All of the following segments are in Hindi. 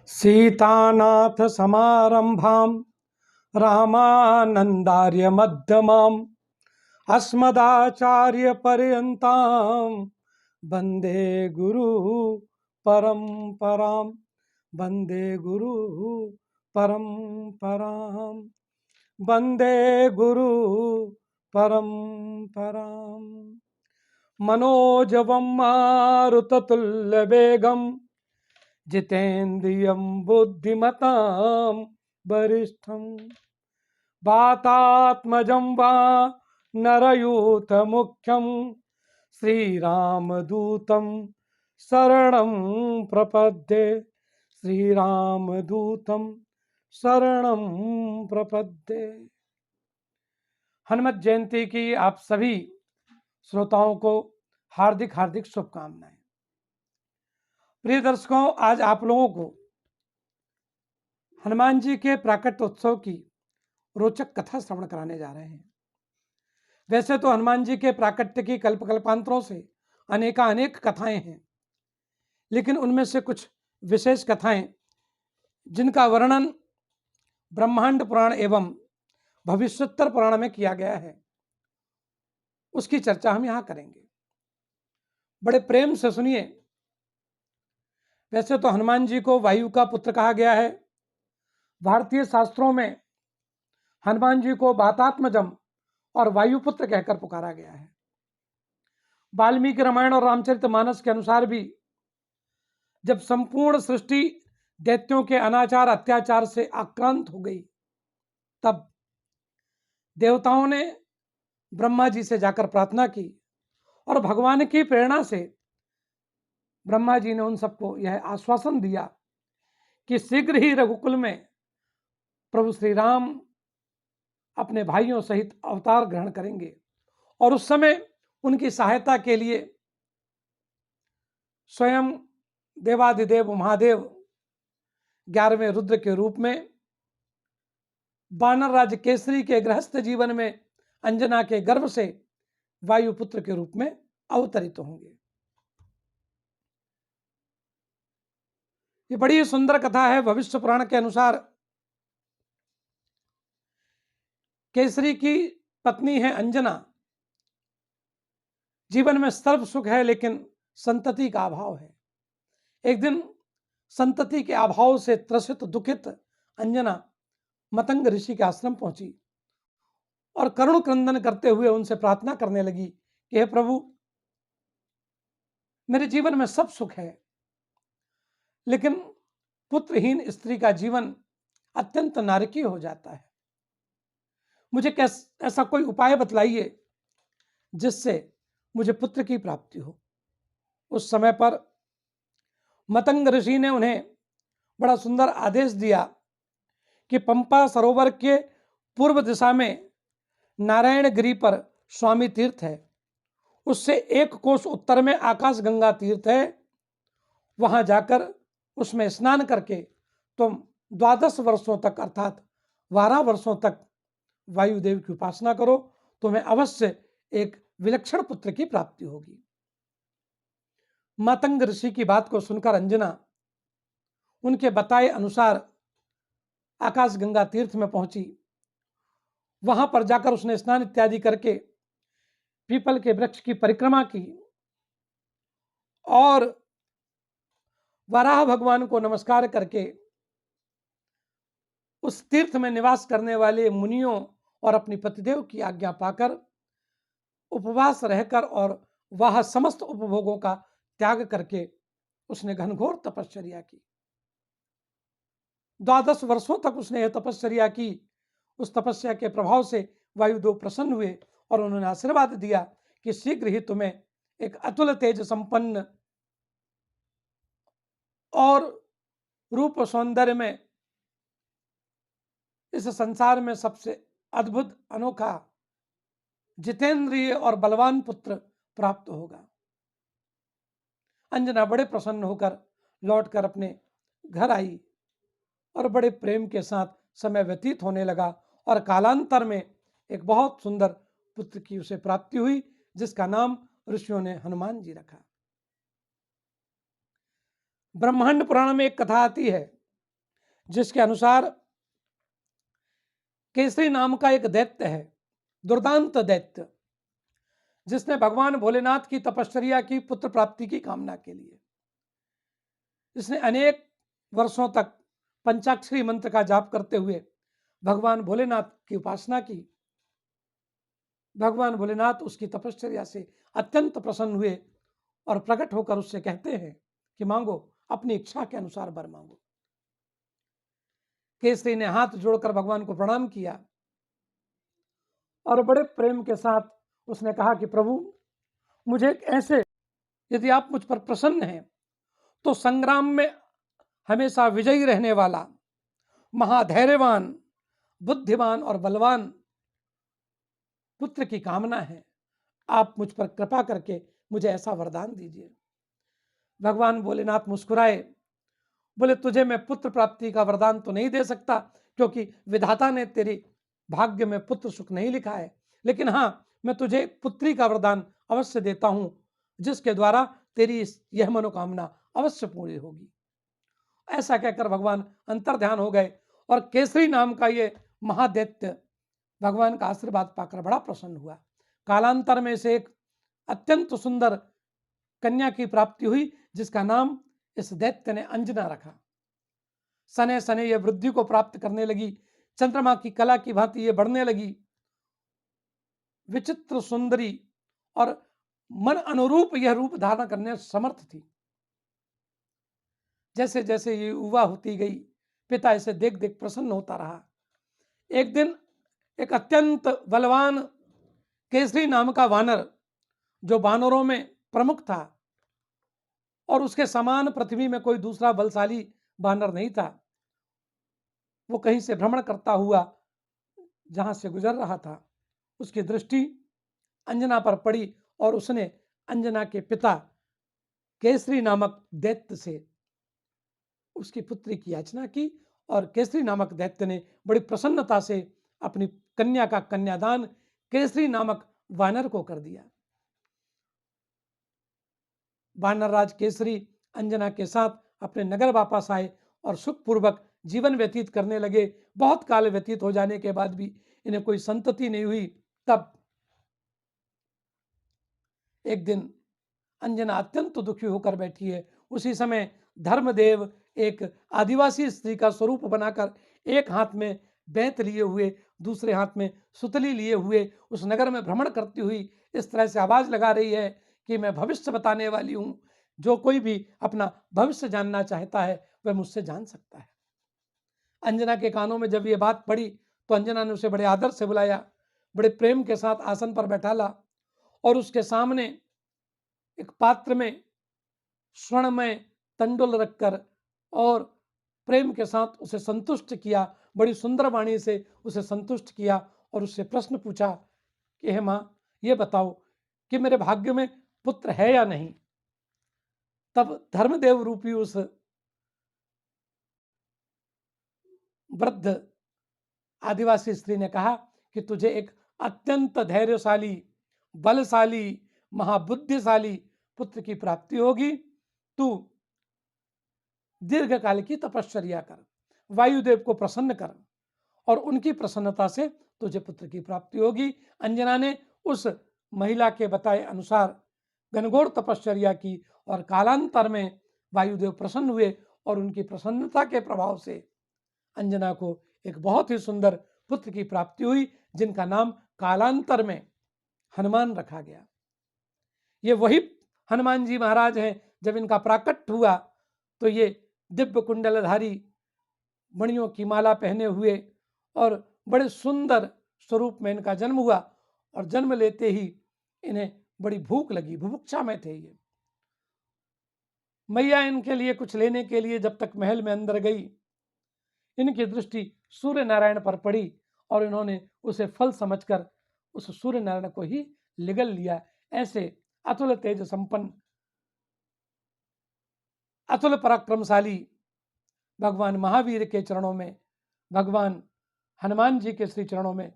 सीतानाथ समारंभां रामानंदार्य मध्यमाम् अस्मदाचार्य पर्यन्तां वंदे गुरु परंपरां वंदे गुरु परंपरां वंदे गुरु परंपरां मनोजवं मारुततुल्यवेगं जितेन्द्रियं बुद्धिमतां वरिष्ठं वातात्मजं वा नरयूथमुख्यं श्रीरामदूतं शरणं प्रपद्ये श्रीरामदूतं शरणं प्रपद्ये। हनुमत जयंती की आप सभी श्रोताओं को हार्दिक हार्दिक शुभकामनाएं। प्रिय दर्शकों, आज आप लोगों को हनुमान जी के प्राकट्य उत्सव की रोचक कथा श्रवण कराने जा रहे हैं। वैसे तो हनुमान जी के प्राकट्य की कल्प कल्पांतरों से अनेक कथाएं हैं, लेकिन उनमें से कुछ विशेष कथाएं जिनका वर्णन ब्रह्मांड पुराण एवं भविष्योत्तर पुराण में किया गया है, उसकी चर्चा हम यहां करेंगे। बड़े प्रेम से सुनिए। वैसे तो हनुमान जी को वायु का पुत्र कहा गया है। भारतीय शास्त्रों में हनुमान जी को वातात्मजम और वायुपुत्र कहकर पुकारा गया है। वाल्मीकि रामायण और रामचरितमानस के अनुसार भी जब संपूर्ण सृष्टि दैत्यों के अनाचार अत्याचार से आक्रांत हो गई, तब देवताओं ने ब्रह्मा जी से जाकर प्रार्थना की और भगवान की प्रेरणा से ब्रह्मा जी ने उन सबको यह आश्वासन दिया कि शीघ्र ही रघुकुल में प्रभु श्री राम अपने भाइयों सहित अवतार ग्रहण करेंगे और उस समय उनकी सहायता के लिए स्वयं देवादिदेव महादेव 11वें रुद्र के रूप में वानर राज केसरी के गृहस्थ जीवन में अंजना के गर्भ से वायुपुत्र के रूप में अवतरित होंगे। ये बड़ी सुंदर कथा है। भविष्य पुराण के अनुसार केसरी की पत्नी है अंजना। जीवन में सर्व सुख है, लेकिन संतति का अभाव है। एक दिन संतति के अभाव से त्रसित दुखित अंजना मतंग ऋषि के आश्रम पहुंची और करुण क्रंदन करते हुए उनसे प्रार्थना करने लगी कि हे प्रभु, मेरे जीवन में सब सुख है, लेकिन पुत्रहीन स्त्री का जीवन अत्यंत नारकीय हो जाता है। मुझे ऐसा कोई उपाय बतलाइए जिससे मुझे पुत्र की प्राप्ति हो। उस समय पर मतंग ऋषि ने उन्हें बड़ा सुंदर आदेश दिया कि पंपा सरोवर के पूर्व दिशा में नारायण गिरी पर स्वामी तीर्थ है, उससे 1 कोस उत्तर में आकाश गंगा तीर्थ है। वहां जाकर उसमें स्नान करके तुम 12 वर्षों तक अर्थात 12 वर्षों तक वायुदेव की उपासना करो, तुम्हें अवश्य एक विलक्षण पुत्र की प्राप्ति होगी। मतंग ऋषि की बात को सुनकर अंजना उनके बताए अनुसार आकाश गंगा तीर्थ में पहुंची। वहां पर जाकर उसने स्नान इत्यादि करके पीपल के वृक्ष की परिक्रमा की और वराह भगवान को नमस्कार करके उस तीर्थ में निवास करने वाले मुनियों और अपनी पतिदेव की आज्ञा पाकर उपवास रहकर और वह समस्त उपभोगों का त्याग करके उसने घनघोर तपश्चर्या की। 12 वर्षों तक उसने यह तपश्चर्या की। उस तपस्या के प्रभाव से वायुदेव प्रसन्न हुए और उन्होंने आशीर्वाद दिया कि शीघ्र ही तुम्हें एक अतुल तेज संपन्न और रूप सौंदर्य में इस संसार में सबसे अद्भुत अनोखा जितेंद्रिय और बलवान पुत्र प्राप्त होगा। अंजना बड़े प्रसन्न होकर लौटकर अपने घर आई और बड़े प्रेम के साथ समय व्यतीत होने लगा और कालांतर में एक बहुत सुंदर पुत्र की उसे प्राप्ति हुई, जिसका नाम ऋषियों ने हनुमान जी रखा। ब्रह्मांड पुराण में एक कथा आती है जिसके अनुसार केसरी नाम का एक दैत्य है, दुर्दांत दैत्य, जिसने भगवान भोलेनाथ की तपश्चर्या की पुत्र प्राप्ति की कामना के लिए। इसने अनेक वर्षों तक पंचाक्षरी मंत्र का जाप करते हुए भगवान भोलेनाथ की उपासना की। भगवान भोलेनाथ उसकी तपश्चर्या से अत्यंत प्रसन्न हुए और प्रकट होकर उससे कहते हैं कि मांगो, अपनी इच्छा के अनुसार वर मांगो। केसरी ने हाथ जोड़कर भगवान को प्रणाम किया और बड़े प्रेम के साथ उसने कहा कि प्रभु, मुझे ऐसे, यदि आप मुझ पर प्रसन्न हैं तो संग्राम में हमेशा विजयी रहने वाला, महाधैर्यवान, बुद्धिमान और बलवान पुत्र की कामना है। आप मुझ पर कृपा करके मुझे ऐसा वरदान दीजिए। भगवान भोलेनाथ मुस्कुराए, बोले तुझे मैं पुत्र प्राप्ति का वरदान तो नहीं दे सकता, क्योंकि विधाता ने तेरी भाग्य में पुत्र सुख नहीं लिखा है, लेकिन हाँ, मैं तुझे पुत्री का वरदान अवश्य देता हूं, जिसके द्वारा तेरी यह मनोकामना अवश्य पूरी होगी। ऐसा कहकर भगवान अंतर्ध्यान हो गए और केसरी नाम का ये महादैत्य भगवान का आशीर्वाद पाकर बड़ा प्रसन्न हुआ। कालांतर में से एक अत्यंत सुंदर कन्या की प्राप्ति हुई, जिसका नाम इस दैत्य ने अंजना रखा। सने सने यह वृद्धि को प्राप्त करने लगी, चंद्रमा की कला की भांति यह बढ़ने लगी, विचित्र सुंदरी और मन अनुरूप यह रूप धारण करने समर्थ थी। जैसे जैसे ये युवा होती गई, पिता इसे देख देख प्रसन्न होता रहा। एक दिन एक अत्यंत बलवान केसरी नाम का वानर, जो वानरों में प्रमुख था और उसके समान पृथ्वी में कोई दूसरा बलशाली वानर नहीं था, वो कहीं से भ्रमण करता हुआ जहां से गुजर रहा था, उसकी दृष्टि अंजना पर पड़ी और उसने अंजना के पिता केसरी नामक दैत्य से उसकी पुत्री की याचना की और केसरी नामक दैत्य ने बड़ी प्रसन्नता से अपनी कन्या का कन्यादान केसरी नामक वानर को कर दिया। वानर राज केसरी अंजना के साथ अपने नगर वापस आए और सुखपूर्वक जीवन व्यतीत करने लगे। बहुत काल व्यतीत हो जाने के बाद भी इन्हें कोई संतति नहीं हुई। तब एक दिन अंजना अत्यंत दुखी होकर बैठी है। उसी समय धर्मदेव एक आदिवासी स्त्री का स्वरूप बनाकर एक हाथ में बेंत लिए हुए, दूसरे हाथ में सुतली लिए हुए उस नगर में भ्रमण करती हुई इस तरह से आवाज लगा रही है कि मैं भविष्य बताने वाली हूं, जो कोई भी अपना भविष्य जानना चाहता है वह मुझसे जान सकता है। अंजना के कानों में जब ये बात पड़ी तो अंजना ने उसे बड़े आदर से बुलाया, बड़े प्रेम के साथ आसन पर बैठाला और उसके सामने एक पात्र में स्वर्ण में तंडुल रखकर और प्रेम के साथ उसे संतुष्ट किया। बड़ी सुंदर वाणी से उसे संतुष्ट किया और उससे प्रश्न पूछा कि हे मां, ये बताओ कि मेरे भाग्य में पुत्र है या नहीं। तब धर्मदेव रूपी उस वृद्ध आदिवासी स्त्री ने कहा कि तुझे एक अत्यंत धैर्यशाली, बलशाली, महाबुद्धिशाली पुत्र की प्राप्ति होगी। तू दीर्घकाल की तपश्चर्या कर, वायुदेव को प्रसन्न कर और उनकी प्रसन्नता से तुझे पुत्र की प्राप्ति होगी। अंजना ने उस महिला के बताए अनुसार घनघोर तपश्चर्या की और कालांतर में वायुदेव प्रसन्न हुए और उनकी प्रसन्नता के प्रभाव से अंजना को एक बहुत ही सुंदर पुत्र की प्राप्ति हुई, जिनका नाम कालांतर में हनुमान रखा गया। ये वही हनुमान जी महाराज हैं। जब इनका प्राकट हुआ तो ये दिव्य कुंडलधारी, मणियों की माला पहने हुए और बड़े सुंदर स्वरूप में इनका जन्म हुआ और जन्म लेते ही इन्हें बड़ी भूख लगी, बुभुक्षा में थे ये। मैया इनके लिए कुछ लेने के लिए जब तक महल में अंदर गई, इनकी दृष्टि सूर्य नारायण पर पड़ी और इन्होंने उसे फल समझकर उस सूर्य नारायण को ही लिगल लिया। ऐसे अतुल तेज संपन्न, अतुल पराक्रमशाली भगवान महावीर के चरणों में, भगवान हनुमान जी के श्री चरणों में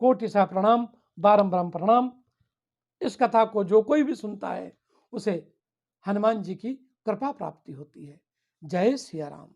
कोटि सा प्रणाम, बारंबार प्रणाम। इस कथा को जो कोई भी सुनता है उसे हनुमान जी की कृपा प्राप्ति होती है। जय सिया राम।